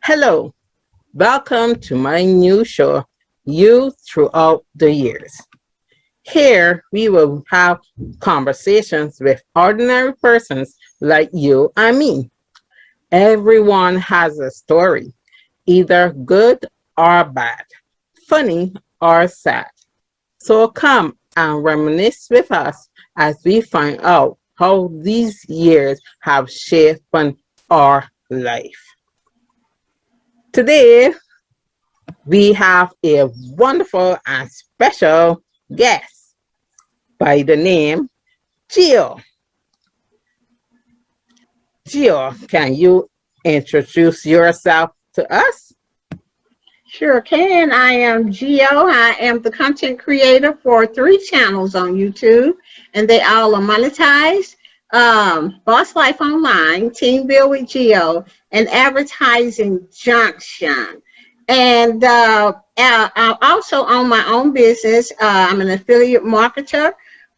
Hello, welcome to my new show, You Throughout the Years. Here we will have conversations with ordinary persons like you and me. Everyone has a story, either good or bad, funny or sad. So come and reminisce with us as we find out how these years have shaped our life. Today, we have a wonderful and special guest by the name Geo. Geo, can you introduce yourself to us? Sure can. I am Geo. I am the content creator for 3 channels on YouTube, and they all are monetized. Boss Life Online, Team Build with Geo, and Advertising Junction. And I also own my own business. I'm an affiliate marketer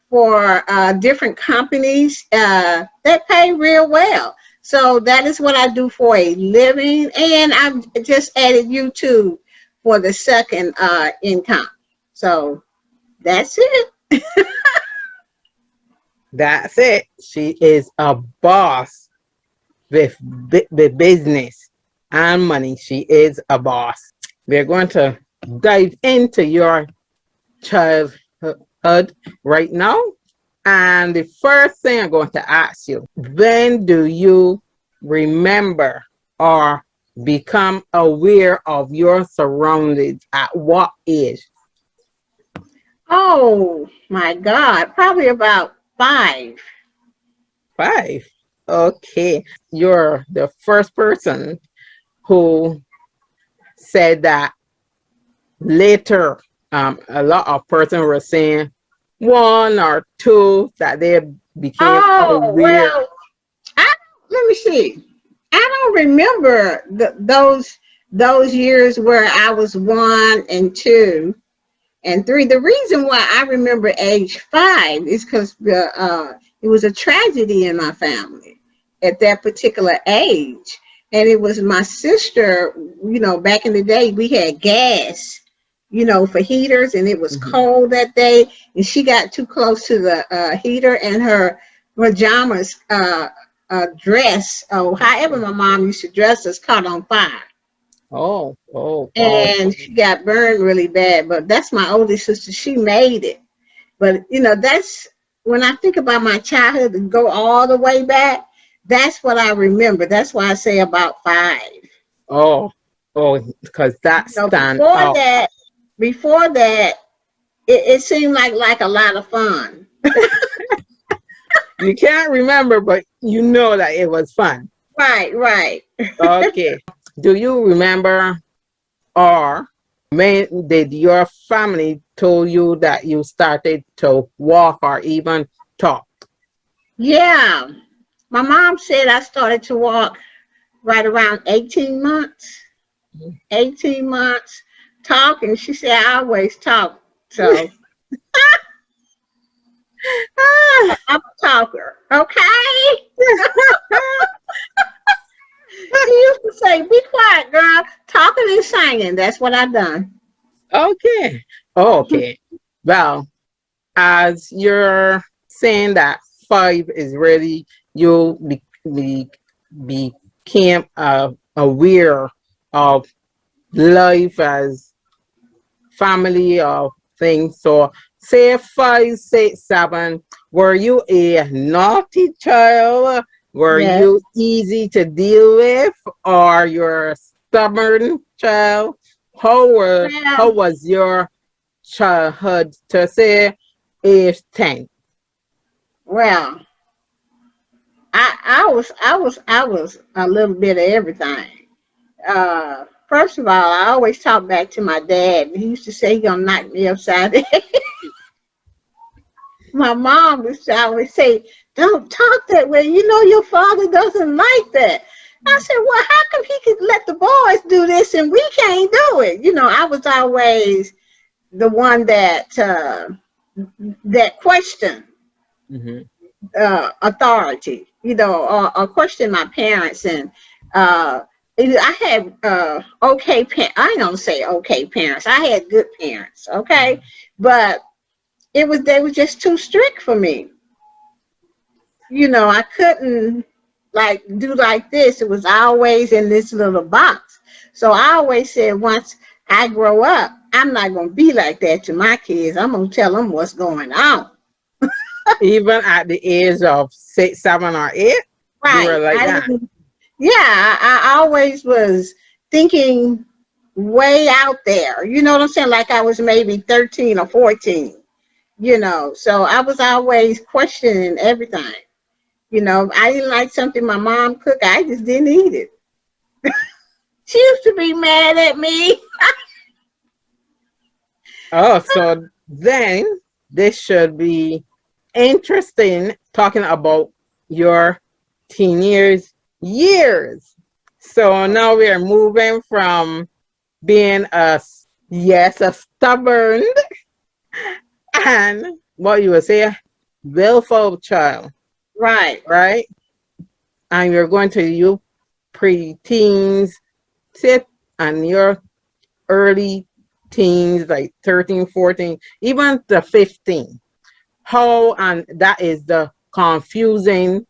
for different companies that pay real well. So that is what I do for a living. And I've just added YouTube for the second income. So that's it. That's it. She is a boss with the business and money. She is a boss. We're going to dive into your childhood right now. And the first thing I'm going to ask you, when do you remember or become aware of your surroundings? At what age? Oh my God, probably about 5. 5. Okay. You're the first person who said that. Later, a lot of persons were saying 1 or 2 that they became Oh, aware. well, let me see. I don't remember those years where I was 1 and 2 and 3. The reason why I remember age 5 is because it was a tragedy in my family at that particular age. And it was my sister, back in the day, we had gas, for heaters, and it was cold that day. And she got too close to the heater, and her pajamas dress, or however my mom used to dress us, caught on fire. Oh. And she got burned really bad. But that's my oldest sister. She made it. But that's when I think about my childhood and go all the way back. That's what I remember. That's why I say about 5. Oh, because that You know, stand before out. that, before that, it seemed like a lot of fun. You can't remember, but you know that it was fun. Right, right. Okay. Do you remember or when did your family told you that you started to walk or even talk? Yeah. My mom said I started to walk right around 18 months. 18 months talking. She said I always talk. So Ah, I'm a talker. Okay. She used to say, be quiet, girl. Talking and singing. That's what I done. okay. Okay. Well, as you're saying that 5 is really you became aware of life as family of things. So say 5, 6, 7. Were you a naughty child? Were Yes. you easy to deal with, or you're a stubborn child? How Well, was your childhood to say age 10? well, I was a little bit of everything. First of all, I always talk back to my dad. He used to say he gonna knock me upside the head. My mom used to always say, "Don't talk that way. You know your father doesn't like that." I said, "Well, how come he could let the boys do this and we can't do it?" I was always the one that questioned Mm-hmm. authority, or question my parents, and I had okay I ain't gonna say okay parents. I had good parents, okay, but they were just too strict for me. I couldn't like do like this. It was always in this little box. So I always said once I grow up, I'm not gonna be like that to my kids. I'm gonna tell them what's going on. Even at the age of 6, 7, or 8, you were Right. like I that. didn't. Yeah, I always was thinking way out there. You know what I'm saying? Like I was maybe 13 or 14. So I was always questioning everything. I didn't like something my mom cooked. I just didn't eat it. She used to be mad at me. Oh, so then this should be interesting talking about your teenage years. So now we are moving from being a stubborn and what you would say, willful child, Right. right? And you're going to you pre-teens, sit and your early teens, like 13, 14, even to 15. How, and that is the confusing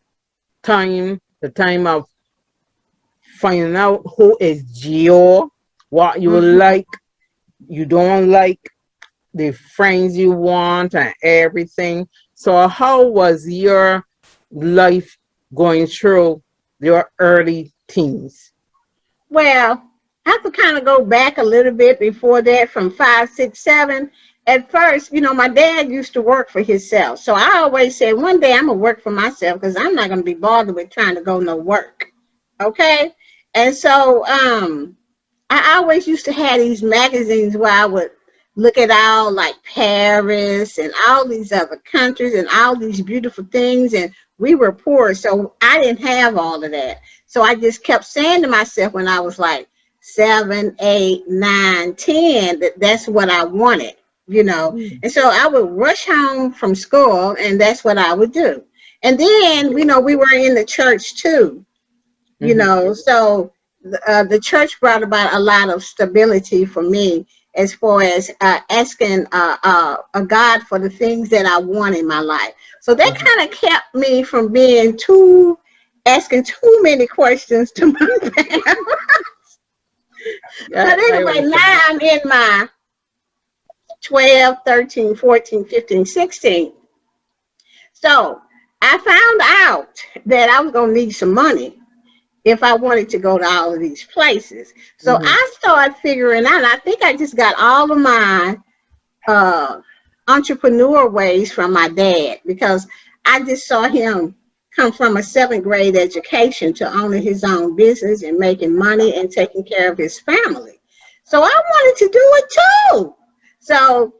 time, the time of finding out who is Geo, what you Mhm. like, you don't like, the friends you want, and everything. So, how was your life going through your early teens? Well, I have to kind of go back a little bit before that, from 5, 6, 7. At first, my dad used to work for himself. So I always said, one day I'm going to work for myself because I'm not going to be bothered with trying to go no work. Okay? And so I always used to have these magazines where I would look at all like Paris and all these other countries and all these beautiful things. And we were poor, so I didn't have all of that. So I just kept saying to myself when I was like 7, 8, 9, 10, that's what I wanted. Mm-hmm. And so I would rush home from school, and that's what I would do. And then, we were in the church too, so the church brought about a lot of stability for me as far as asking a God for the things that I want in my life. So that Mm-hmm. kind of kept me from being asking too many questions to my parents. But I anyway, now understand. I'm in my 12, 13, 14, 15, 16. So I found out that I was going to need some money if I wanted to go to all of these places. So Mm-hmm. I started figuring out, I think I just got all of my uh, entrepreneur ways from my dad, because I just saw him come from a 7th grade education to owning his own business and making money and taking care of his family. So I wanted to do it too. So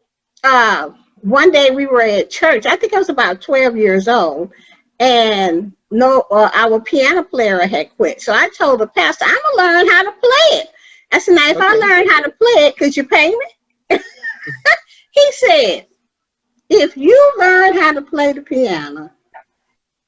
uh, one day we were at church. I think I was about 12 years old, and no, our piano player had quit. So I told the pastor, I'm gonna learn how to play it. I said, now if I Okay. learn how to play it, could you pay me? He said, if you learn how to play the piano,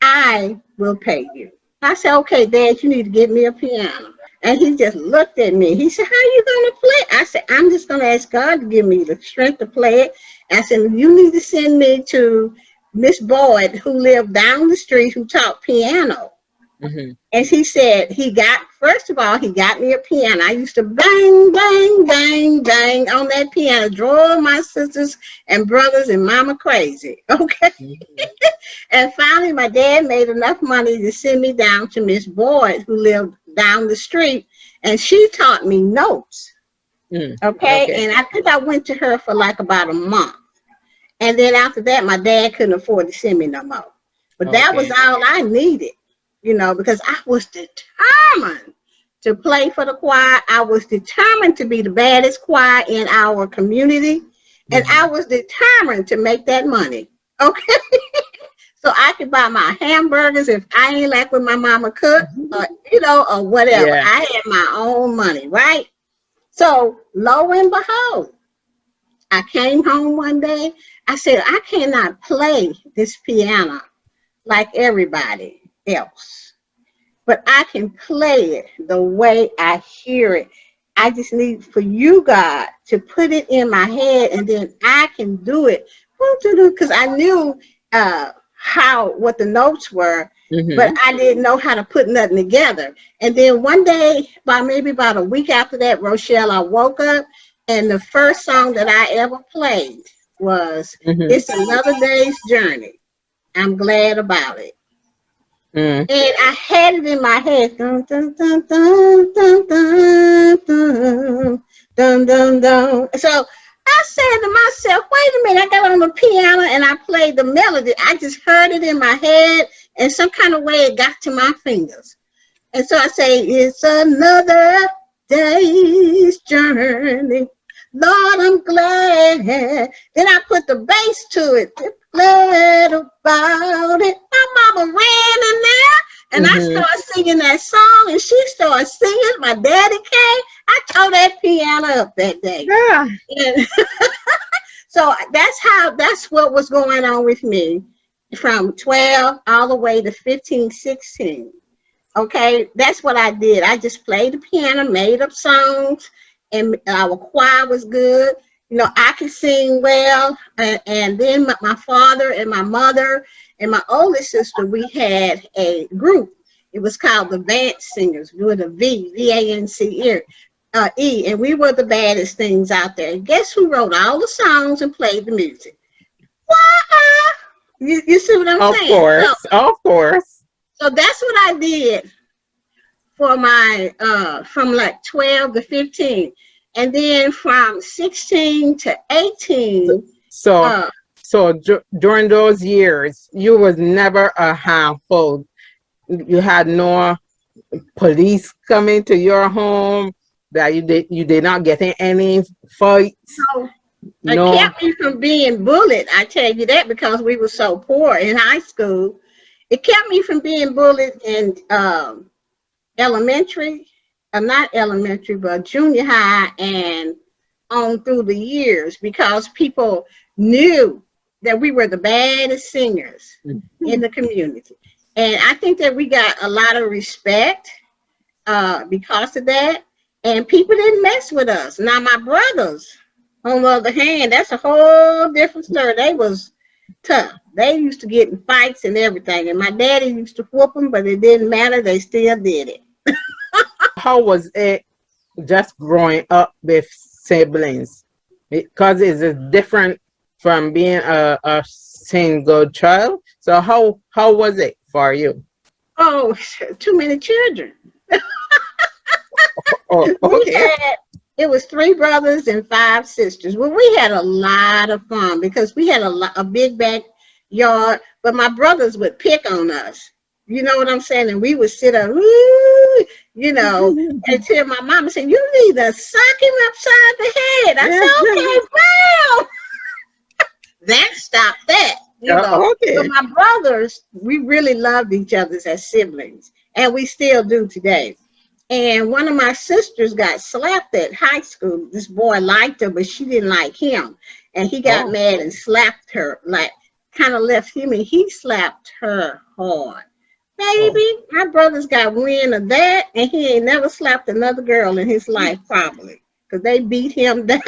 I will pay you. I said, okay, Dad, you need to get me a piano. And he just looked at me. He said, how are you going to play? I said, I'm just going to ask God to give me the strength to play it. I said, you need to send me to Miss Boyd, who lived down the street, who taught piano. Mm-hmm. And he said first of all, he got me a piano. I used to bang, bang, bang, bang on that piano, drove my sisters and brothers and mama crazy. Okay. Mm-hmm. And finally, my dad made enough money to send me down to Miss Boyd, who lived down the street, and she taught me notes. Mm. Okay. Okay. And I think I went to her for like about a month. And then after that, my dad couldn't afford to send me no more. But that was Okay. all I needed, because I was determined to play for the choir. I was determined to be the baddest choir in our community. And I Mm-hmm. was determined to make that money. Okay. So I could buy my hamburgers if I ain't like what my mama cooked, or whatever. Yeah. I had my own money, right? So lo and behold, I came home one day. I said, I cannot play this piano like everybody else. but I can play it the way I hear it. I just need for you, God, to put it in my head, and then I can do it. Because I knew what the notes were, but Mm-hmm. I didn't know how to put nothing together. And then one day, maybe about a week after that, Rochelle, I woke up, and the first song that I ever played was Mm-hmm. "It's Another Day's Journey." I'm glad about it. Mm. And I had it in my head. Dun, dun, dun, dun, dun, dun, dun, dun, dun, dun. So I said to myself, wait a minute, I got on the piano and I played the melody. I just heard it in my head, and some kind of way it got to my fingers. And so I say, it's another day's journey. Lord, I'm glad. Then I put the bass to it. Glad about it. My mama ran in there, and I Mm-hmm. started singing that song, and she started singing. My daddy came. I tore that piano up that day. Yeah. And so that's what was going on with me from 12 all the way to 15, 16. Okay, that's what I did. I just played the piano, made up songs, and our choir was good. I could sing well. And then my father and my mother and my oldest sister, we had a group. It was called the Vance Singers. We were the V-A-N-C-E, and we were the baddest things out there. And guess who wrote all the songs and played the music? Why? You see what I'm Of saying? So, course. Of course. so that's what I did for my from like 12 to 15, and then from 16 to 18 So, uh during those years, you was never a handful. You had no police coming to your home, that you did not get in any fights. so it No. kept me from being bullied. I tell you that, because we were so poor in high school. It kept me from being bullied in elementary, not elementary, but junior high and on through the years, because people knew that we were the baddest singers in the community. And I think that we got a lot of respect because of that. And people didn't mess with us. Now, my brothers, on the other hand, that's a whole different story. They was tough. They used to get in fights and everything. And my daddy used to whoop them, but it didn't matter. They still did it. How was it just growing up with siblings? Because it's different from being a single child. So how was it for you? Oh, too many children. Oh, We okay. had, it was three brothers and five sisters. Well, we had a lot of fun because we had a big backyard, but my brothers would pick on us. You know what I'm saying? And we would sit up, "Ooh," until my mama said, you need to suck him upside the head. I said, okay, well, that stopped that. But Okay. my brothers, we really loved each other as siblings, and we still do today. And one of my sisters got slapped at high school. This boy liked her, but she didn't like him. And he got Oh, mad and slapped her, like kind of left him, and he slapped her hard. oh. Baby, my brother's got wind of that, and he ain't never slapped another girl in his life, probably, because they beat him down.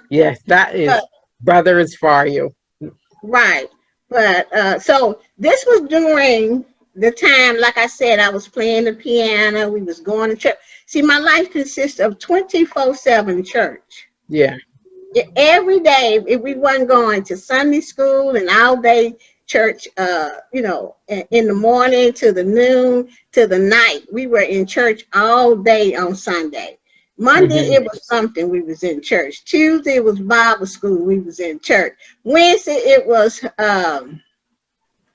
Yes, that But is brothers for you. right. But so this was during the time, like I said, I was playing the piano. We was going to church. See, my life consists of 24/7 church. Yeah. Every day, if we wasn't going to Sunday school and all day church, in the morning to the noon to the night, we were in church all day on Sunday. Monday, Hmm. it was something, we was in church. Tuesday, it was Bible school, we was in church. Wednesday, it was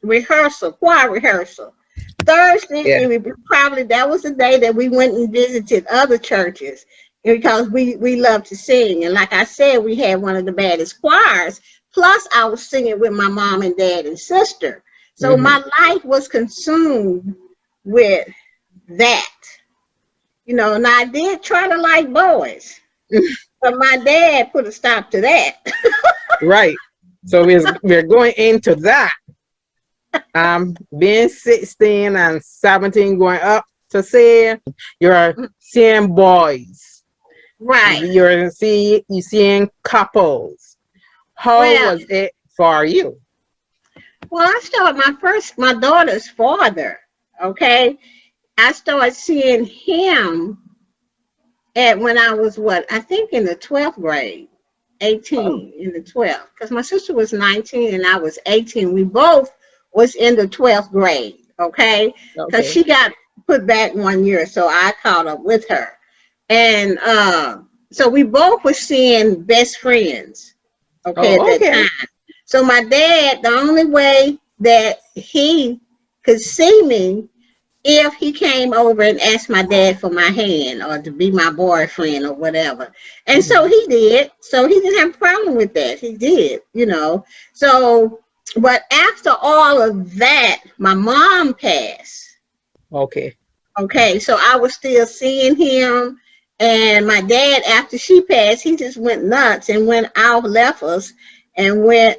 rehearsal, choir rehearsal. Thursday, Yeah. that was the day that we went and visited other churches, because we love to sing. And like I said, we had one of the baddest choirs. Plus, I was singing with my mom and dad and sister. So Hmm. my life was consumed with that. And I did try to like boys, but my dad put a stop to that. Right. So we're going into that. Being 16 and 17 going up to say you're seeing boys. Right. You seeing couples. How Well, was it for you? well, I started my daughter's father. Okay, I started seeing him at when I was what I think in the 12th grade, Oh, 18 in the 12th, because my sister was 19 and I was 18. We both was in the 12th grade. Okay, because okay. she got put back 1 year, so I caught up with her, and so we both were seeing best friends. Okay, at Oh, that okay. time. So my dad, the only way that he could see me if he came over and asked my dad for my hand or to be my boyfriend or whatever. And so Mhm. he did. So he didn't have a problem with that. He did, you know. So, but after all of that, my mom passed. Okay. Okay, so I was still seeing him. And my dad, after she passed, he just went nuts and went out, left us, and went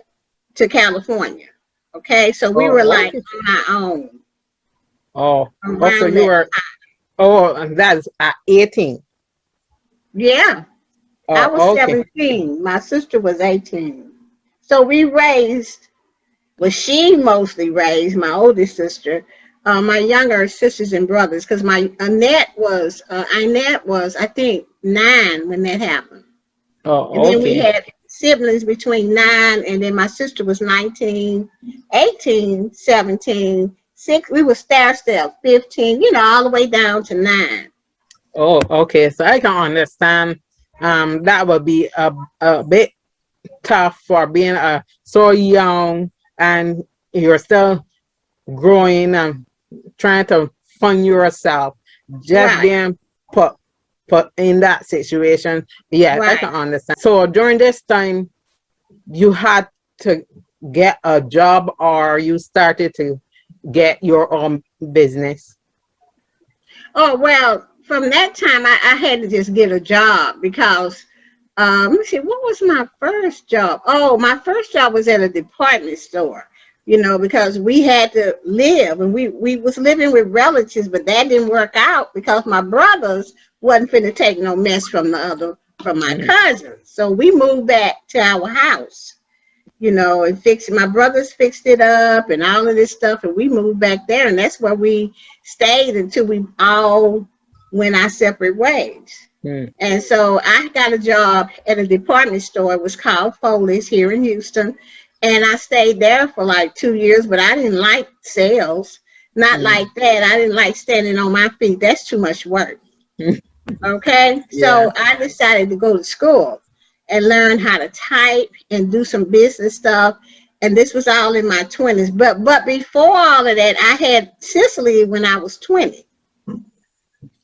to California. Okay, so we were Oh, like okay. on our own Oh, also around you that. were. Oh, and that's at 18. Yeah, I was Oh, okay. 17. My sister was 18. So we raised, well, she mostly raised my oldest sister, my younger sisters and brothers, because my Annette was, I think, 9 when that happened. And Oh, then we okay. had siblings between 9, and then my sister was 19, 18, 17, 6. We were stair step, 15, all the way down to 9. Oh, okay. So I can understand. That would be a bit tough for being so young and you're still growing and trying to fund yourself. Just Right, being put put in that situation. Yes, I right. can understand. So during this time, you had to get a job or you started to get your own business. Oh, well, from that time, I had to just get a job because, let me see, what was my first job? Oh, my first job was at a department store, because we had to live and we was living with relatives, but that didn't work out because my brothers wasn't finna take no mess from my Mm. cousins. So we moved back to our house, and fixed my brothers fixed it up and all of this stuff, and we moved back there, and that's where we stayed until we all went our separate ways. Mm. And so I got a job at a department store. It was called Foley's here in Houston, and I stayed there for like 2 years, but I didn't like sales. Not Mm. like that. I didn't like standing on my feet. That's too much work. Mm. Okay, Yeah. so I decided to go to school and learn how to type and do some business stuff. And this was all in my 20s. But before all of that, I had Cicely when I was 20,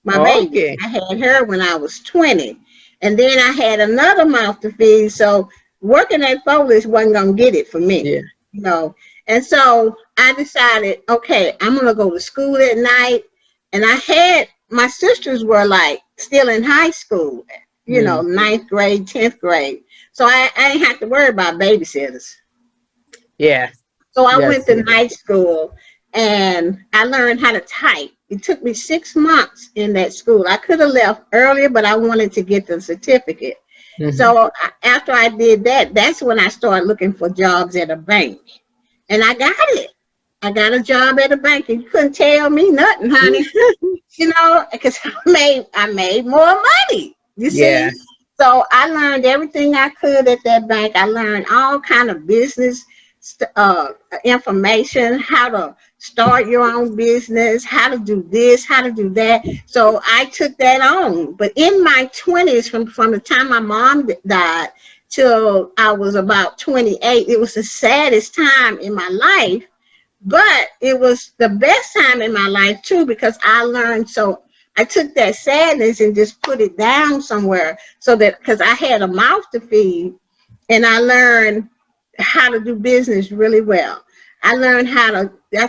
my baby. Okay. I had her when I was 20. And then I had another mouth to feed. So working at Foley's wasn't going to get it for me, Yeah. you know. And so I decided, okay, I'm going to go to school at night. And I had, my sisters were like still in high school, Mm. ninth grade, 10th grade. So I didn't have to worry about babysitters. Yeah. So I went Yes. to night school and I learned how to type. It took me 6 months in that school. I could have left earlier, but I wanted to get the certificate. Hmm. So after I did that, that's when I started looking for jobs at a bank. And I got it. I got a job at a bank, and you couldn't tell me nothing, honey. Because I made more money. You Yeah. see, so I learned everything I could at that bank. I learned all kind of business uh, information, how to start your own business, how to do this, how to do that. So I took that on. But in my 20s, from the time my mom died till I was about 28, it was the saddest time in my life, but it was the best time in my life too, because I learned. So I took that sadness and just put it down somewhere, so that, because I had a mouth to feed, and I learned how to do business really well. I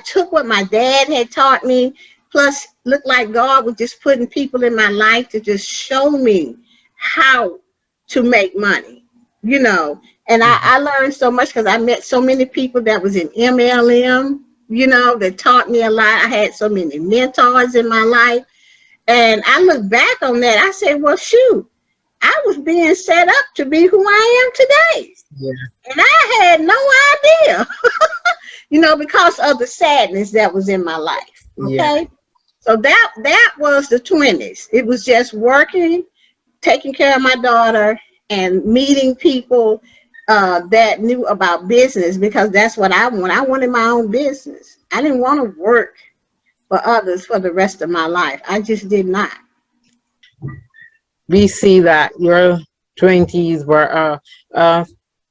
took what my dad had taught me, plus looked like God was just putting people in my life to just show me how to make money, you know. And I learned so much because I met so many people that was in MLM. that taught me a lot. I had so many mentors in my life. And I look back on that, I said, well, shoot, I was being set up to be who I am today. Yeah. And I had no idea, because of the sadness that was in my life. Yeah. Okay. So that was the 20s. It was just working, taking care of my daughter, and meeting people that knew about business, because that's what I want. I wanted my own business. I didn't want to work for others for the rest of my life. I just did not. We see that your 20s were a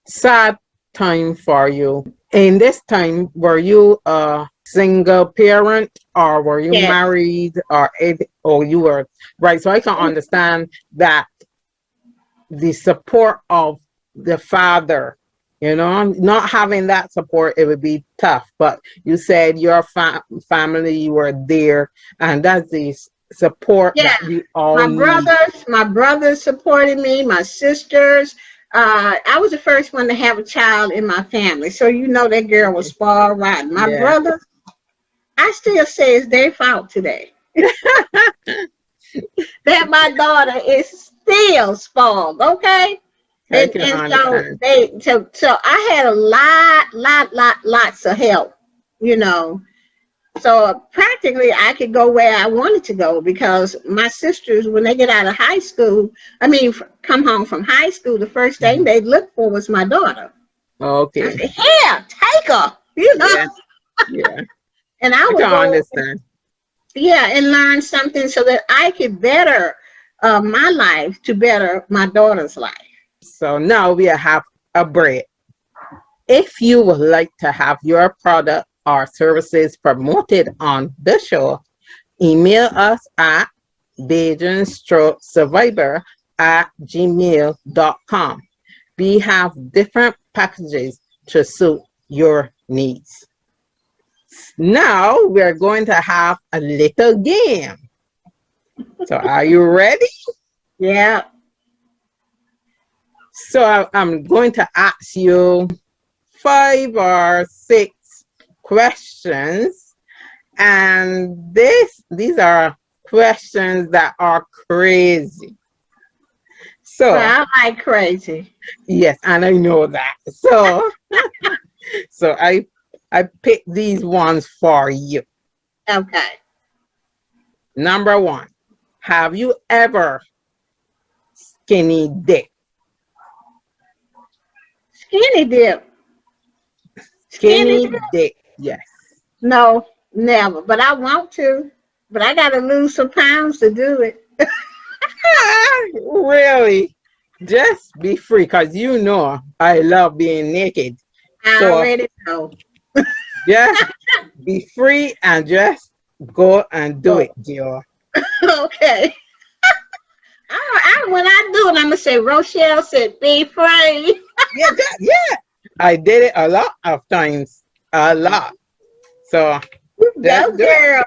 sad time for you. In this time, were you a single parent, or were you Yes. married, or you were right? So I can understand that the support of the father, not having that support, it would be tough. But you said your family were there, and that's the support Yeah. that we all need. My brothers supported me, my sisters. I was the first one to have a child in my family. So that girl was spoiled rotten. My Yeah. brothers, I still say it's their fault today. That my daughter is still spoiled, okay? I And can and so understand. so I had a lots of help, you know. So practically I could go where I wanted to go, because my sisters, when they get out of high school, come home from high school, the first thing they look for was my daughter. I Okay. said, "Here, take her," Yeah. Yeah. and I I would can go, understand. yeah, and learn something so that I could better my life to better my daughter's life. So now we have a break. If you would like to have your product or services promoted on the show, email us at survivor@gmail.com. We have different packages to suit your needs. Now we're going to have a little game. So are you ready? Yeah. So I'm going to ask you 5 or 6 questions, and these are questions that are crazy. So Well, I like crazy. yes, and I know that. So I picked these ones for you. Okay. Number 1, have you ever skinny dip? Skinny dip. Skinny Skinny dip. dip, yes. No, never. But I want to. But I got to lose some pounds to do it. Really? Just be free, because I love being naked. I So already know. just be free and just go and do it, Gio. Okay. When I do it, I'm gonna say Rochelle said, "Be free." Yeah, yeah. I did it a lot of times. A lot. So just Go, do it. girl.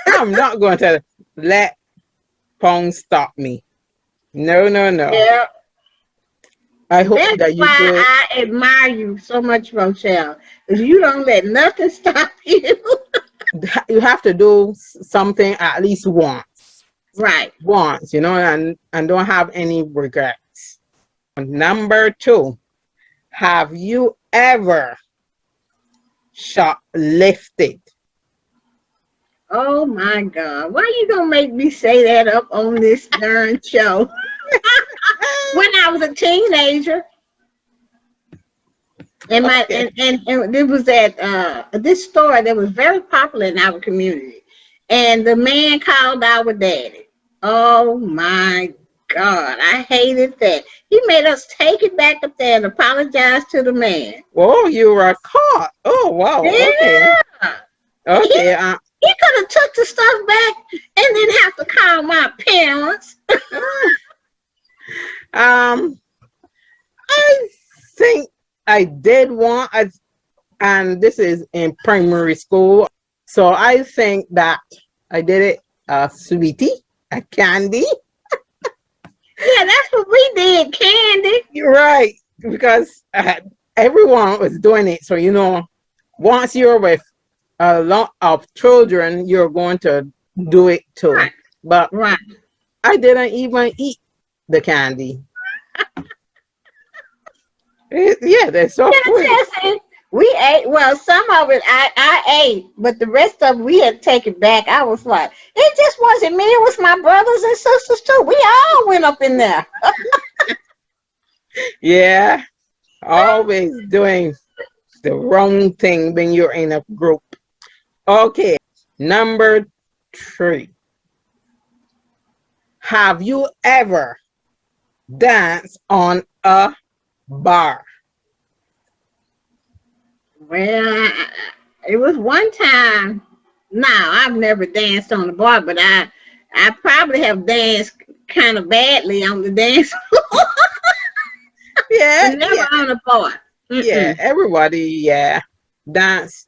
I'm not going to let Pong stop me. No, no, no. Yeah. I hope That's that you why do it. I admire you so much, Rochelle, because you don't let nothing stop you. You have to do something at least once. Right. Once, and don't have any regrets. Number 2, have you ever shoplifted? Oh my God. Why you gonna make me say that up on this darn show? When I was a teenager, and Okay. and it was at this store that was very popular in our community. And the man called our daddy. Oh my God. I hated that. He made us take it back up there and apologize to the man. Oh, you were caught. Oh, wow. Okay. Yeah. He Okay. he could have took the stuff back and didn't have to call my parents. um, I think I did one, and this is in primary school. So I think that I did it a sweetie, a candy. Yeah, that's what we did, candy. You're right, because everyone was doing it. So once you're with a lot of children, you're going to do it too. Right. But Right. I didn't even eat the candy. Yeah, they're so Yeah, sweet. Jesse, we ate. Well, some of it I ate, but the rest of it we had to take it back. I was like, it just wasn't me. It was my brothers and sisters too. We all went up in there. Yeah, always doing the wrong thing when you're in a group. Okay, number 3. Have you ever danced on a bar? Well, it was one time. Now I've never danced on the bar, but I probably have danced kind of badly on the dance, but Yeah, never yeah, on a bar. yeah. Mm-mm. Everybody, yeah, dance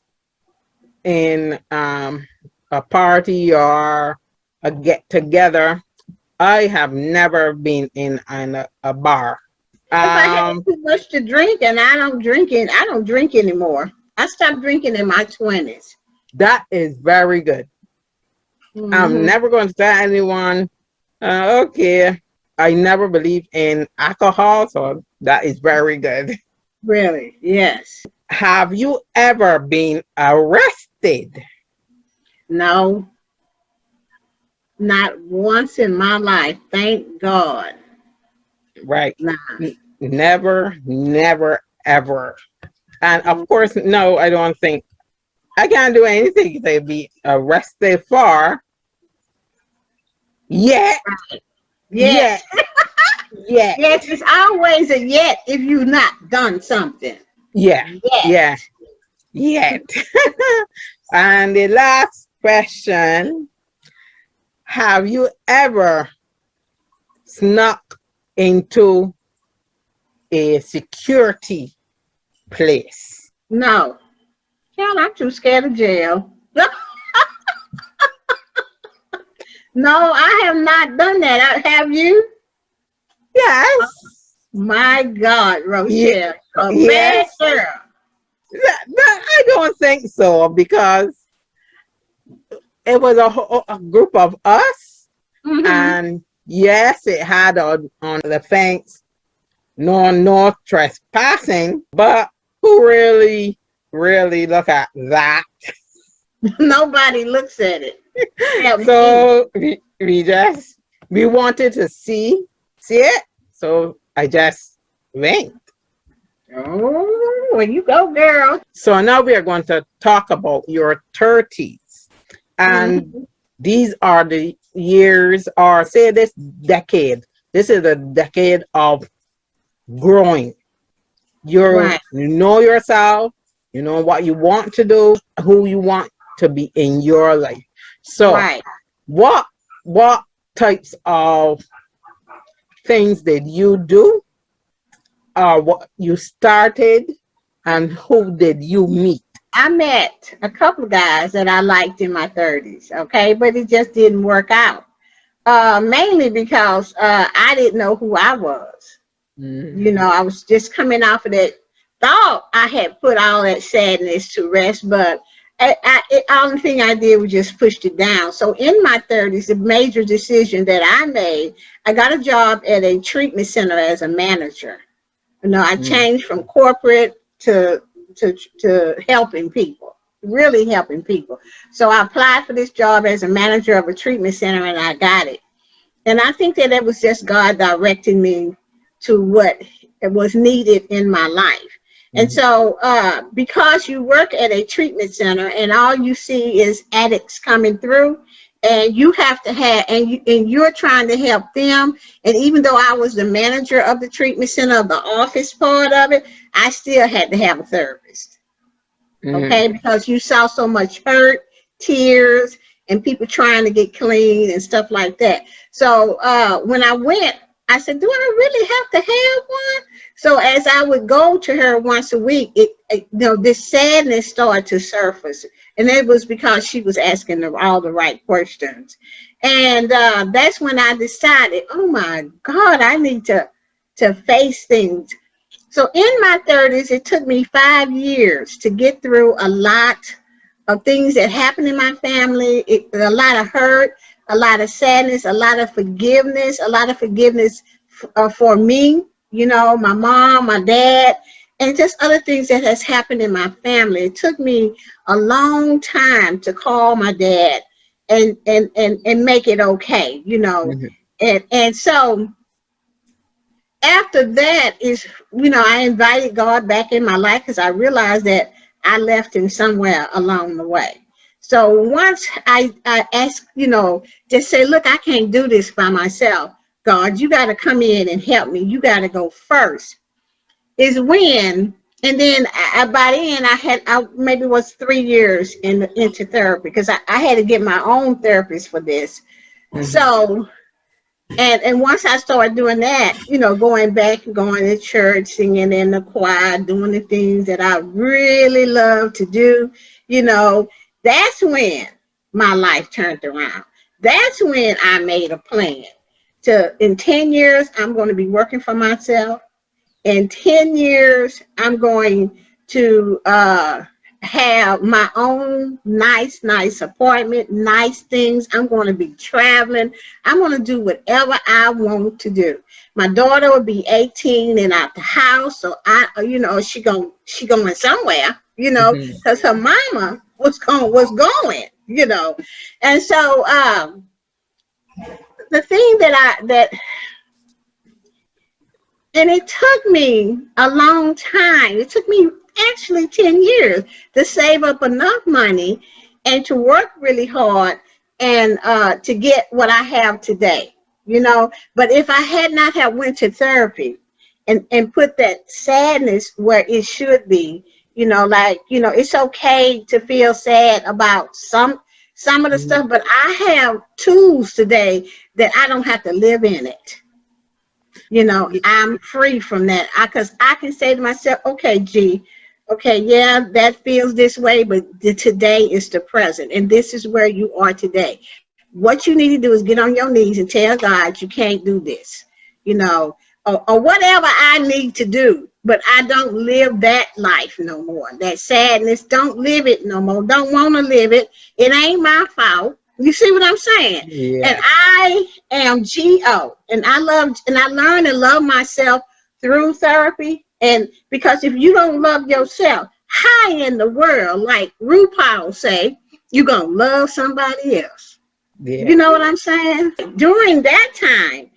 in a party or a get together. I have never been in a bar. If I had Um, too much to drink, and I don't drink anymore. I stopped drinking in my 20s. that is very good. I'm Hmm. never going to tell anyone, okay, I never believe in alcohol, so that is very good. Really? Yes. Have you ever been arrested? No, not once in my life. Thank God. Right. Nah. Never, never, ever. And of Mm. course, no, I don't think I can't do anything to be arrested for yet, Yet. yet, yet. Yes, it's always a yet if you've not done something. Yeah, Yet. yeah, yet. And the last question, have you ever snuck into a security place? No. Child, I'm too scared of jail. No, I have not done that. Have you? Yes. My God, Ye- Rochelle, a bad yes. girl. I don't think so because it was a group of us, Hmm. and yes, it had on the fence no trespassing, but who really look at that? Nobody looks at it. Except me. So we wanted to see it, so I just went. Oh, well, you go, girl. So now we are going to talk about your 30s. And Hmm. these are the years, or say this decade. This is a decade of growing. Right, You know yourself, you know what you want to do, who you want to be in your life. So right. what what types of things did you do, or what you started, and who did you meet? I met a couple of guys that I liked in my 30s, okay, but it just didn't work out. Mainly because I didn't know who I was. You Mm. know, I was just coming off of that thought I had put all that sadness to rest, but all the thing I did was just pushed it down. So in my 30s, the major decision that I made, I got a job at a treatment center as a manager. You know, I Mm. changed from corporate to helping people, really helping people. So I applied for this job as a manager of a treatment center, and I got it. And I think that it was just God directing me to what was needed in my life. And Mm. so, because you work at a treatment center and all you see is addicts coming through, and you have to have, and you're trying to help them. And even though I was the manager of the treatment center, of the office part of it, I still had to have a therapist. Mm. Okay, because you saw so much hurt, tears, and people trying to get clean and stuff like that. So when I went, I said, "Do I really have to have one?" So as I would go to her once a week, this sadness started to surface, and it was because she was asking all the right questions. And that's when I decided, oh my God, I need to face things. So in my 30s, it took me 5 years to get through a lot of things that happened in my family, a lot of hurt, a lot of sadness, a lot of forgiveness, for me, my mom, my dad, and just other things that has happened in my family. It took me a long time to call my dad and make it okay, Mhm. And so after that is, I invited God back in my life because I realized that I left him somewhere along the way. So once I asked, just say, look, I can't do this by myself. God, you got to come in and help me. You got to go first. Is when, and then by then I maybe was 3 years into therapy because I had to get my own therapist for this. Mhm. So and once I started doing that, going back and going to church, singing in the choir, doing the things that I really love to do, that's when my life turned around. That's when I made a plan in 10 years, I'm going to be working for myself. In 10 years, I'm going to have my own nice apartment, nice things. I'm going to be traveling. I'm going to do whatever I want to do. My daughter will be 18 and out the house. So she going somewhere, Mhm. because her mama was going. And so the thing and it took me a long time. It took me actually 10 years to save up enough money and to work really hard and to get what I have today, But if I had not have went to therapy and put that sadness where it should be, it's okay to feel sad about some of the Mhm. stuff, but I have tools today that I don't have to live in it. I'm free from that. Because I can say to myself, okay, okay, yeah, that feels this way, but today is the present, and this is where you are today. What you need to do is get on your knees and tell God you can't do this, you know, or whatever I need to do. But I don't live that life no more. That sadness, don't live it no more. Don't want to live it. It ain't my fault. You see what I'm saying? And Yes. I am G.O. And I learned to love myself through therapy. And because if you don't love yourself, how in the world, like RuPaul say, you gonna love somebody else? You Yeah. know what I'm saying? During that time,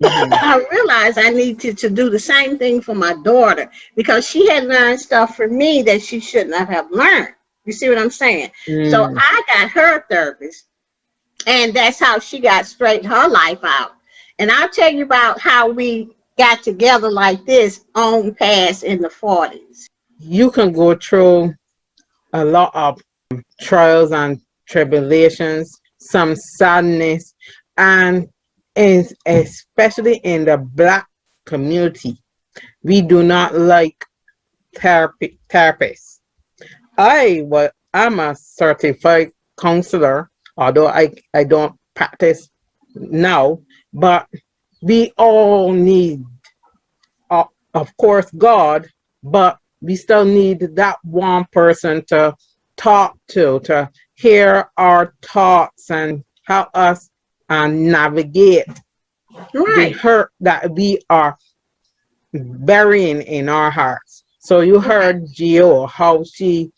Mhm. I realized I needed to do the same thing for my daughter because she had learned stuff from me that she shouldn't have learned. You see what I'm saying? So Mm. I got her a therapist, and that's how she got straight her life out. And I'll tell you about how we got together like this on past in the 40s. You can go through a lot of trials and tribulations, some sadness, and especially in the Black community, we do not like therapists. I'm a certified counselor, although I don't practice now, but we all need, of course, God, but we still need that one person to talk to hear our thoughts and help us navigate the Right, hurt that we are burying in our hearts. So you right, heard Gio how she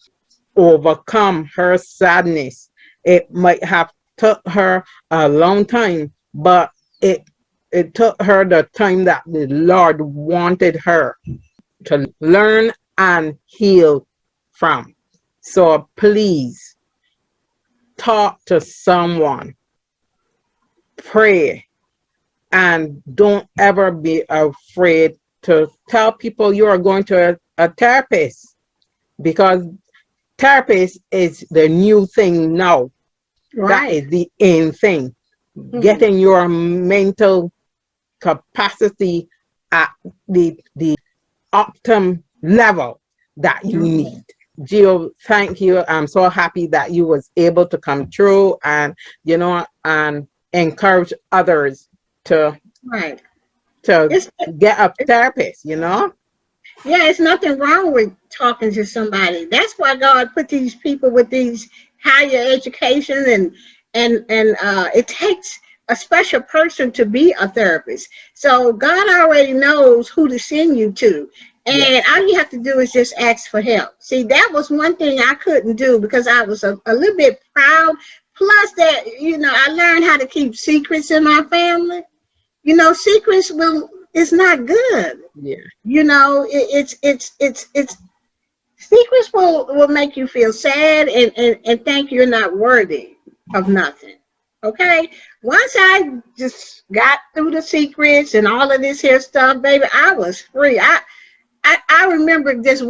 overcome her sadness. It might have took her a long time, but it it took her the time that the Lord wanted her to learn and heal from. So please talk to someone, pray, and don't ever be afraid to tell people you are going to a therapist, because therapist is the new thing now. That right. is the in thing. Hmm. Getting your mental capacity at the optimum level that you Hmm. need. Gio, thank you. I'm so happy that you was able to come through and and encourage others to Right. to It's get a therapist. Yeah, it's nothing wrong with talking to somebody. That's why God put these people with these higher education, and it takes a special person to be a therapist. So God already knows who to send you to. And Yes. all you have to do is just ask for help. See, that was one thing I couldn't do because I was a little bit proud. Plus that, I learned how to keep secrets in my family. Secrets it's not good. Yeah. It's secrets will make you feel sad and think you're not worthy of nothing. Okay? Once I just got through the secrets and all of this here stuff, baby, I was free. I remember just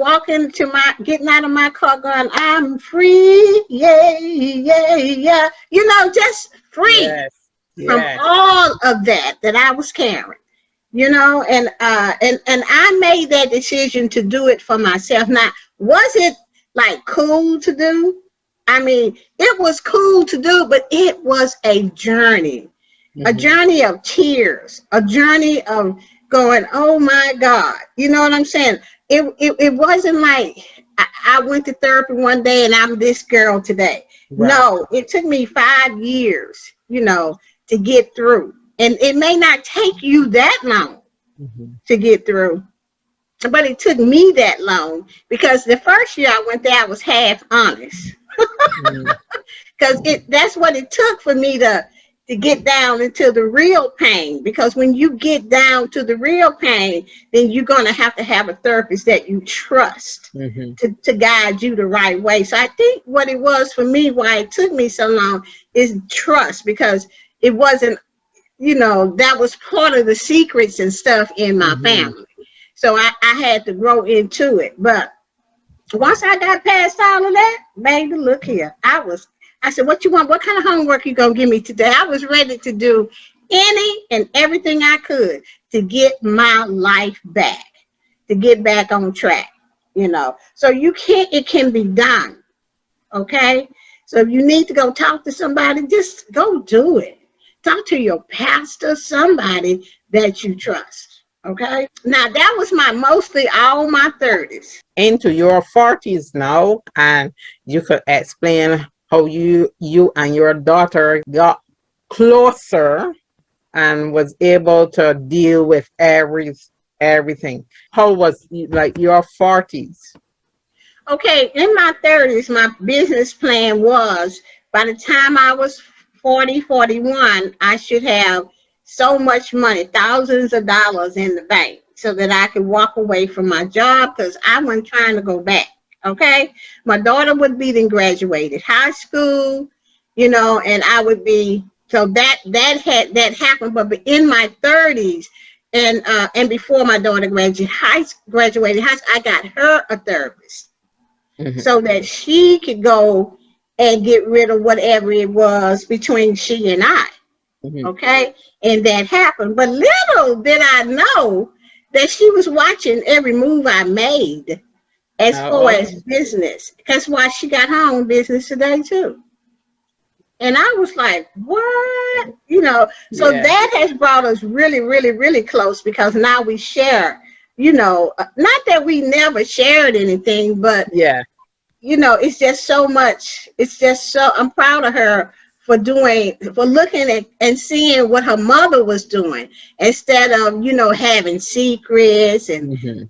getting out of my car going, I'm free, yeah, yeah, yeah. Just free Yes. from Yes. all of that I was carrying. And I made that decision to do it for myself. Now, was it like cool to do? I mean, it was cool to do, but it was a Hmm. journey of tears, a journey of going, oh my God. You know what I'm saying? It wasn't like I went to therapy one day and I'm this girl today. Right. No, it took me 5 years, to get through. And it may not take you that long Hmm. to get through, but it took me that long because the first year I went there, I was half honest. Hmm. Because that's what it took for me to get down into the real pain. Because when you get down to the real pain, then you're going to have a therapist that you trust Hmm. to guide you the right way. So I think what it was for me, why it took me so long, is trust, because it wasn't, that was part of the secrets and stuff in my Hmm. family. So I had to grow into it. But once I got past all of that, baby, look here. I said, what you want? What kind of homework you gonna give me today? I was ready to do any and everything I could to get my life back, to get back on track. So it can be done. Okay. So if you need to go talk to somebody, just go do it. Talk to your pastor, somebody that you trust. Okay. Now that was mostly all my 30s. Into your 40s now, and you could explain how you and your daughter got closer and was able to deal with everything. How was like your 40s? Okay, in my 30s, my business plan was by the time I was 40, 41, I should have so much money, thousands of dollars in the bank, so that I could walk away from my job because I wasn't trying to go back. Okay, my daughter would be then graduated high school, and I would be so that happened. But in my 30s, and before my daughter graduated high school, I got her a therapist Hmm. so that she could go and get rid of whatever it was between she and I. Hmm. Okay. And that happened. But little did I know that she was watching every move I made as far Oh, as business. That's why she got her own business today, too. And I was like, what? So yeah, that has brought us really, really, really close because now we share, not that we never shared anything, but yeah. it's just so much. It's just so, I'm proud of her for looking at and seeing what her mother was doing instead of, having secrets and, Hmm.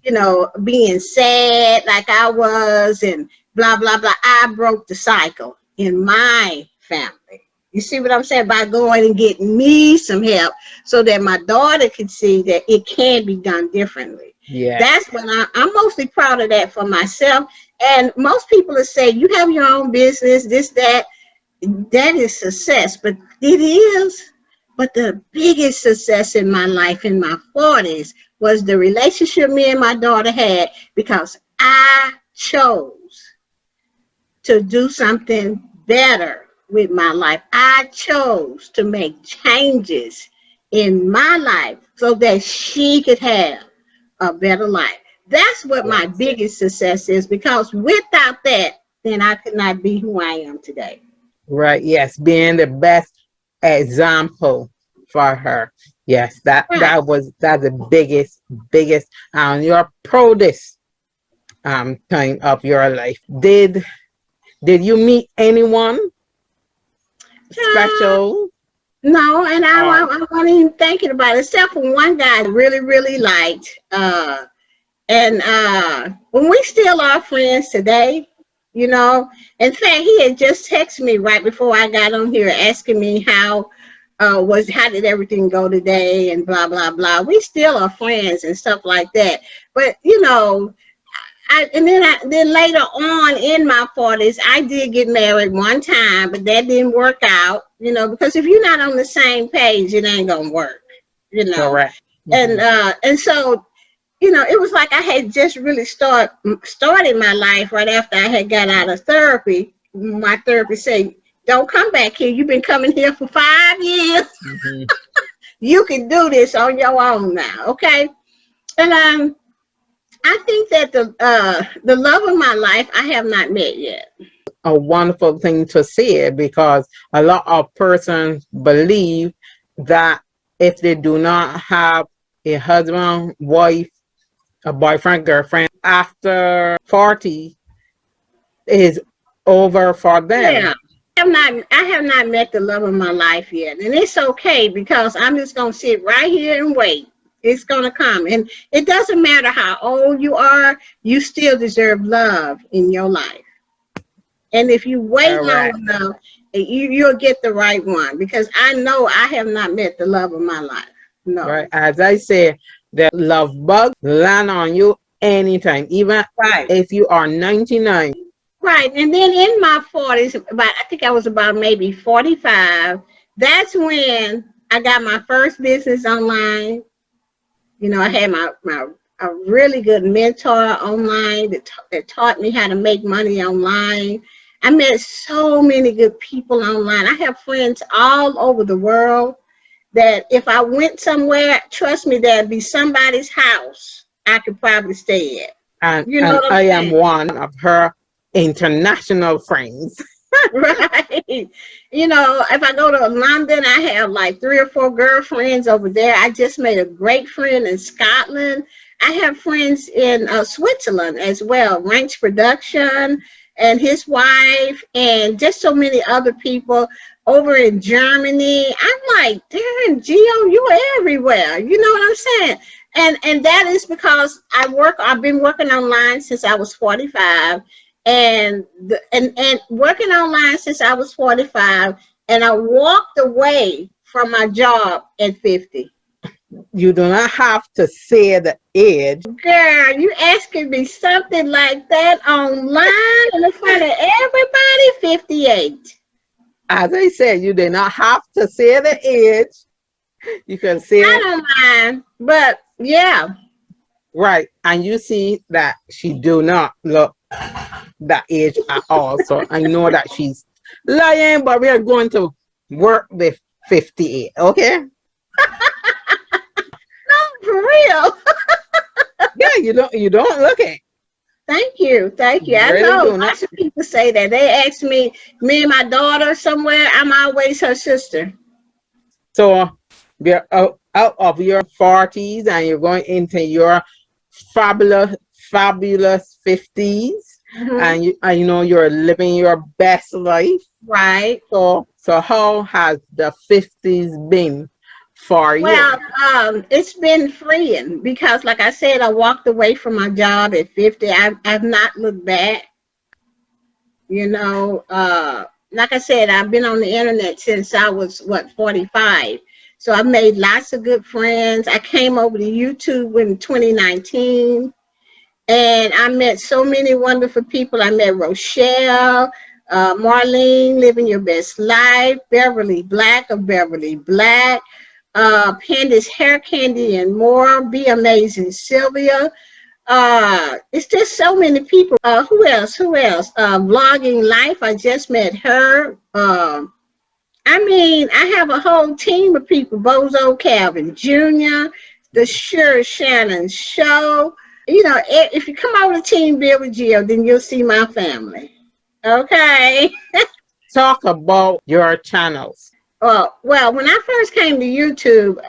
being sad like I was and blah, blah, blah. I broke the cycle in my family. You see what I'm saying? By going and getting me some help so that my daughter could see that it can be done differently. Yes. That's when I'm mostly proud of that for myself. And most people will say, you have your own business, this, that is success. But it is. But the biggest success in my life in my 40s was the relationship me and my daughter had because I chose to do something better with my life. I chose to make changes in my life so that she could have a better life. That's what my Yes. biggest success is because without that, then I could not be who I am today. Right. Yes. Being the best example for her. Yes, Right. that's the biggest and your proudest time of your life. Did you meet anyone Uh, special no, and or I wasn't even thinking about it, except for one guy I really, really liked. And when we still are friends today, you know, in fact, he had just texted me right before I got on here asking me how did everything go today and blah, blah, blah. We still are friends and stuff like that. But, you know, then later on in my 40s, I did get married one time, but that didn't work out, you know, because if you're not on the same page, it ain't gonna work, you know. correct? Mhm. And so, you know, it was like I had just really started my life right after I had got out of therapy. My therapist said, "Don't come back here. You've been coming here for 5 years. Mhm. You can do this on your own now, okay?" And I think that the love of my life I have not met yet. A wonderful thing to say because a lot of persons believe that if they do not have a husband, wife, a boyfriend, girlfriend after 40 is over for Yeah. them. I have not met the love of my life yet. And it's okay because I'm just gonna sit right here and wait. It's gonna come. And it doesn't matter how old you are, you still deserve love in your life. And if you wait long Correct. enough, you'll get the right one because I know I have not met the love of my life. Right. No. As I say, the love bug land on you anytime, even Right. if you are 99. Right. And then in my 40s, about I think I was about maybe 45, that's when I got my first business online. You know, I had my a really good mentor online that taught me how to make money online. I met so many good people online. I have friends all over the world that if I went somewhere, trust me, there'd be somebody's house I could probably stay at. You know And what I'm I am saying? one of her international friends. Right. You know, if I go to London, I have like 3 or 4 girlfriends over there. I just made a great friend in Scotland. I have friends in Switzerland as well, Ranks Production and his wife, and just so many other people over in Germany. I'm like, damn, Geo, you're everywhere. You know what I'm saying? And that is because I've been working online since I was 45 and working online since I was 45, and I walked away from my job at 50. You do not have to say the age. Girl, you asking me something like that online and in front of everybody? 58. As I said, you do not have to say the age. You can I say don't mind, but yeah. right, and you see that she do not look that age at all. So I know that she's lying, but we are going to work with 58. Okay? No, for real. Yeah, you don't look it. Thank you. Thank you. You I really know do not. lots of people say that. They ask me and my daughter somewhere, I'm always her sister. So we're out of your 40s and you're going into your fabulous 50s, Hmm. and you know you're living your best life. Right. So how has the 50s been for you? Well, it's been freeing because, like I said, I walked away from my job at 50. I've not looked back. You know, like I said, I've been on the internet since I was, what, 45. So I made lots of good friends. I came over to YouTube in 2019 and I met so many wonderful people. I met Rochelle, Marlene, Living Your Best Life, Beverly Black of Beverly Black, Candace Hair Candy and more, Be Amazing Sylvia. It's just so many people. Who else? Vlogging Life, I just met her. I mean, I have a whole team of people. Bozo Calvin Jr., the Sure Shannon Show. You know, if you come over to Team Bill with Geo, then you'll see my family. Okay. Talk about your channels. Well, when I first came to YouTube,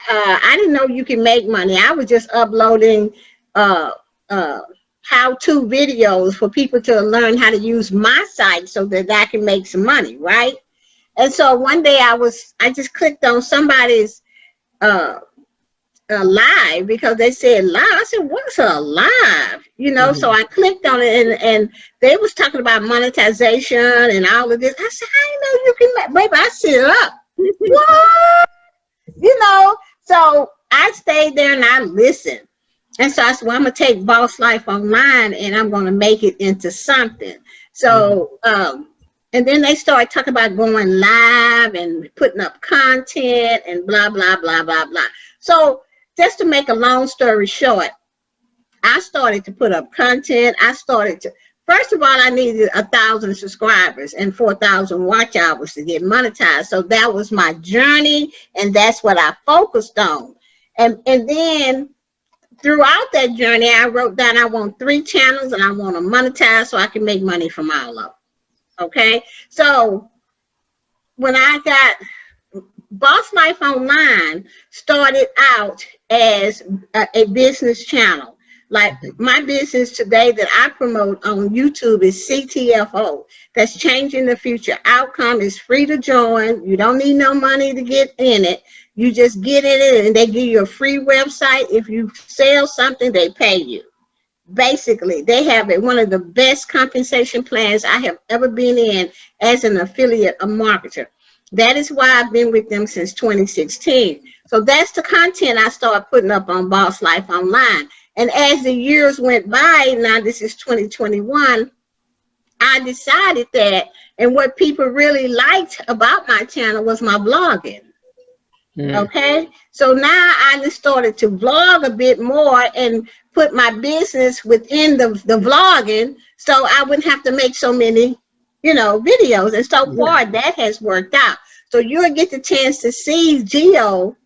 I didn't know you can make money. I was just uploading uh, uh, how-to videos for people to learn how to use my site so that I can make some money, right? And so one day I just clicked on somebody's uh, live because they said live. I said, what's a live? You know, so Mhm. I clicked on it and they was talking about monetization and all of this. I said, I didn't know you can make, baby, I sit up. What? You know, so I stayed there and I listened. And so I said, well, I'm going to take Boss Life Online and I'm going to make it into something. Mhm. So, and then they started talking about going live and putting up content and blah, blah, blah, blah, blah. So just to make a long story short, I started to put up content. First of all, I needed 1,000 subscribers and 4,000 watch hours to get monetized. So that was my journey, and that's what I focused on. And then throughout that journey, I wrote down I want 3 channels and I want to monetize so I can make money from all of them. Okay, so when I got Boss Life Online started out as a business channel. Like my business today that I promote on YouTube is CTFO. That's Changing the Future Outcome. Is free to join. You don't need no money to get in it. You just get in it and they give you a free website. If you sell something, they pay you. Basically, they have one of the best compensation plans I have ever been in as an affiliate, a marketer. That is why I've been with them since 2016. So that's the content I started putting up on Boss Life Online. And as the years went by, now this is 2021, I decided that, and what people really liked about my channel was my blogging. Mhm. Okay, so now I just started to vlog a bit more and put my business within the vlogging so I wouldn't have to make so many, videos. And so Yeah. far that has worked out. So you'll get the chance to see Geo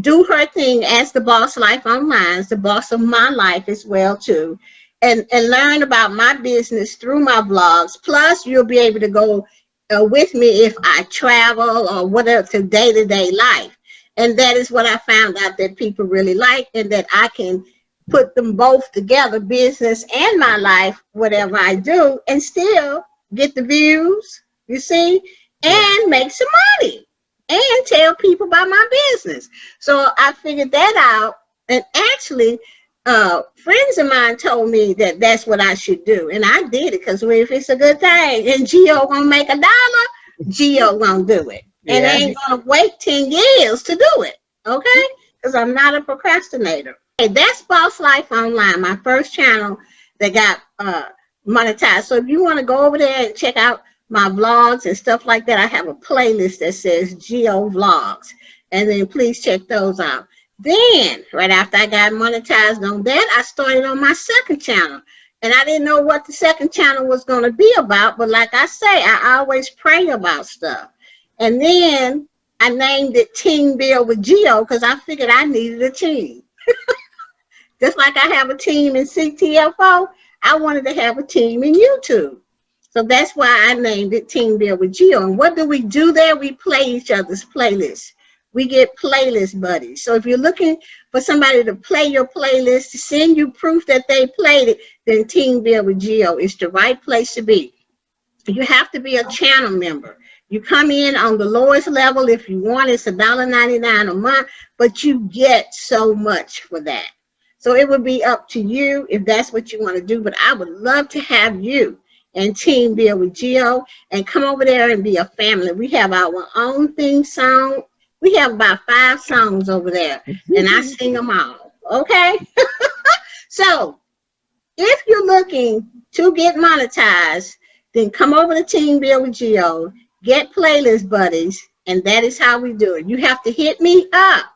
do her thing as the boss life online, the boss of my life as well too, and learn about my business through my vlogs. Plus, you'll be able to go with me if I travel or whatever to day-to-day life. And that is what I found out that people really like, and that I can put them both together, business and my life, whatever I do, and still get the views, you see, Yeah. and make some money and tell people about my business. So I figured that out. And actually, friends of mine told me that that's what I should do. And I did it because if it's a good thing and Geo gonna make $1, Geo gonna do it. And I Yeah. ain't gonna wait 10 years to do it. Okay? Because I'm not a procrastinator. Hey, that's Boss Life Online, my first channel that got monetized. So if you want to go over there and check out my vlogs and stuff like that, I have a playlist that says Geo Vlogs. And then please check those out. Then, right after I got monetized on that, I started on my second channel. And I didn't know what the second channel was going to be about. But like I say, I always pray about stuff. And then I named it Team Build with Geo because I figured I needed a team. Just like I have a team in CTFO, I wanted to have a team in YouTube. So that's why I named it Team Build with Geo. And what do we do there? We play each other's playlists. We get playlist buddies. So if you're looking for somebody to play your playlist, to send you proof that they played it, then Team Build with Geo is the right place to be. You have to be a channel member. You come in on the lowest level if you want. It's $1.99 a month, but you get so much for that. So it would be up to you if that's what you want to do. But I would love to have you and Team Build with Geo and come over there and be a family. We have our own theme song. We have about 5 songs over there, and I sing them all. Okay? So if you're looking to get monetized, then come over to Team Build with Geo, get playlist buddies, and that is how we do it. You have to hit me up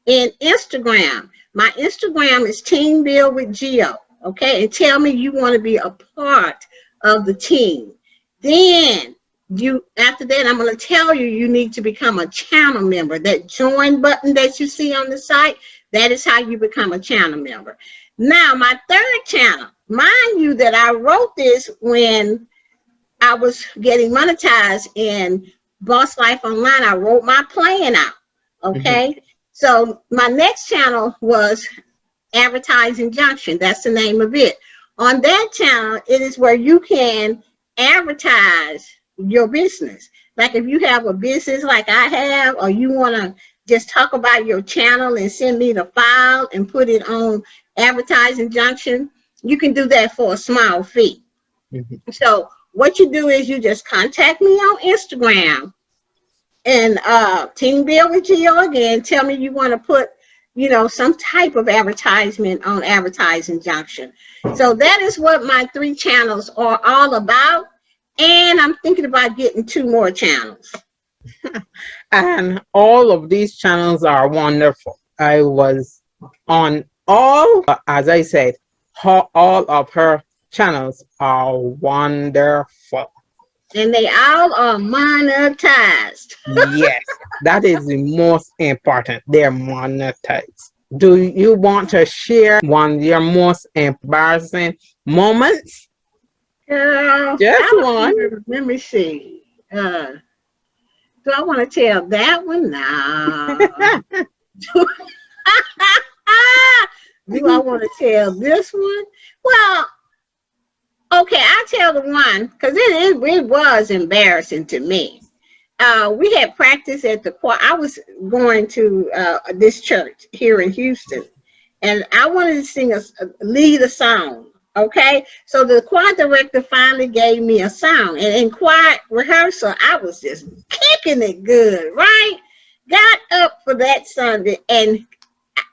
in Instagram. My Instagram is Team Build with Geo, okay? And tell me you want to be a part of the team. Then after that, I'm going to tell you you need to become a channel member. That join button that you see on the site, that is how you become a channel member. Now, my third channel, mind you that I wrote this when I was getting monetized in Boss Life Online. I wrote my plan out. Mhm. Okay. So my next channel was Advertising Junction. That's the name of it. On that channel, it is where you can advertise your business. Like if you have a business like I have, or you want to just talk about your channel and send me the file and put it on Advertising Junction, you can do that for a small fee. Mhm. So what you do is you just contact me on Instagram and Team Bill with Geo again. Tell me you want to put, some type of advertisement on Advertising Junction. So that is what my 3 channels are all about. And I'm thinking about getting 2 more channels. And all of these channels are wonderful. I was on all, as I said, all of her channels are wonderful. And they all are monetized. Yes, that is the most important. They're monetized. Do you want to share one of your most embarrassing moments? Girl, Just I don't one. even, let me see. Do I want to tell that one? No. Do I want to tell this one? Well, okay, I'll tell the one because it was embarrassing to me. We had practice at the choir. I was going to this church here in Houston, and I wanted to lead a song. Okay, so the choir director finally gave me a song, and in choir rehearsal, I was just kicking it good, right? Got up for that Sunday, and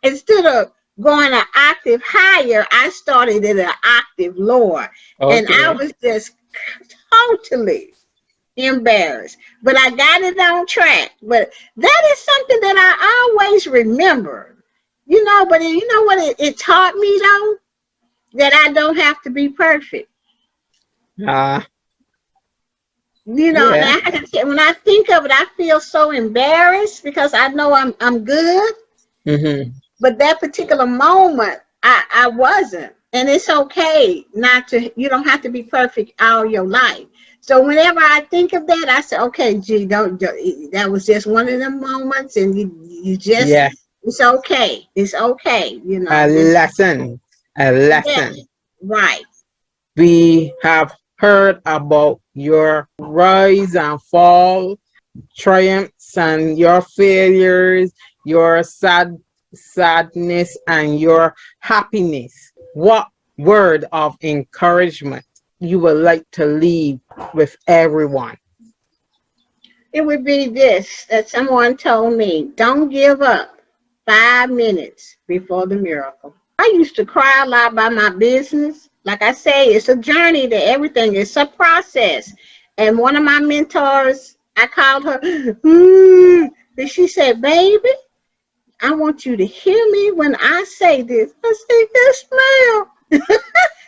instead of going an octave higher, I started at an octave lower, and I Okay. was just totally embarrassed, but I got it on track. But that is something that I always remember, but you know what it taught me though? That I don't have to be perfect. Uh, And yeah. when I think of it, I feel so embarrassed because I know I'm good, Mm-hmm. but that particular moment I wasn't. And it's okay not to, you don't have to be perfect all your life. So whenever I think of that, I say, okay, gee, that was just one of them moments, and you just, Yeah. it's okay. It's okay, A just, lesson. A yeah, lesson. right. We have heard about your rise and fall, triumphs and your failures, your sadness and your happiness. What word of encouragement you would like to leave with everyone? It would be this that someone told me, don't give up 5 minutes before the miracle. I used to cry a lot about my business. Like I say, it's a journey to everything. It's a process. And one of my mentors, I called her, and she said, baby, I want you to hear me when I say this. I said, yes, ma'am.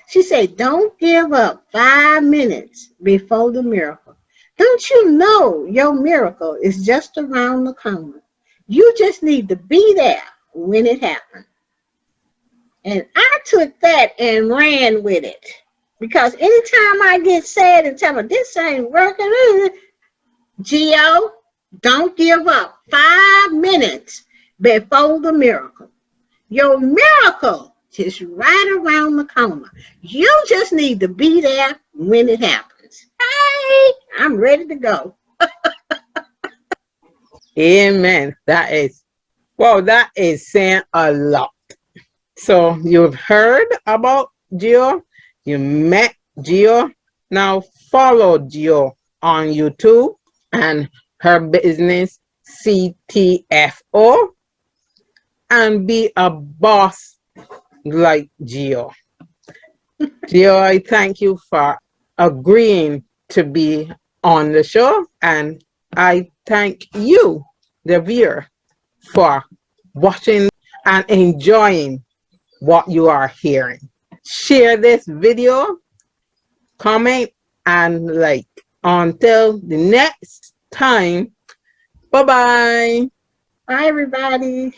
She said, don't give up 5 minutes before the miracle. Don't you know your miracle is just around the corner? You just need to be there when it happens. And I took that and ran with it. Because anytime I get sad and tell me this ain't working, Geo, don't give up 5 minutes before the miracle. Your miracle is right around the corner. You just need to be there when it happens. Hey, I'm ready to go. Amen. That is saying a lot. So you've heard about Geo, you met Geo, now follow Geo on YouTube and her business CTFO and be a boss like Geo. Geo, I thank you for agreeing to be on the show, and I thank you, the viewer, for watching and enjoying what you are hearing. Share this video, comment, and like. Until the next time, bye bye. Bye, everybody.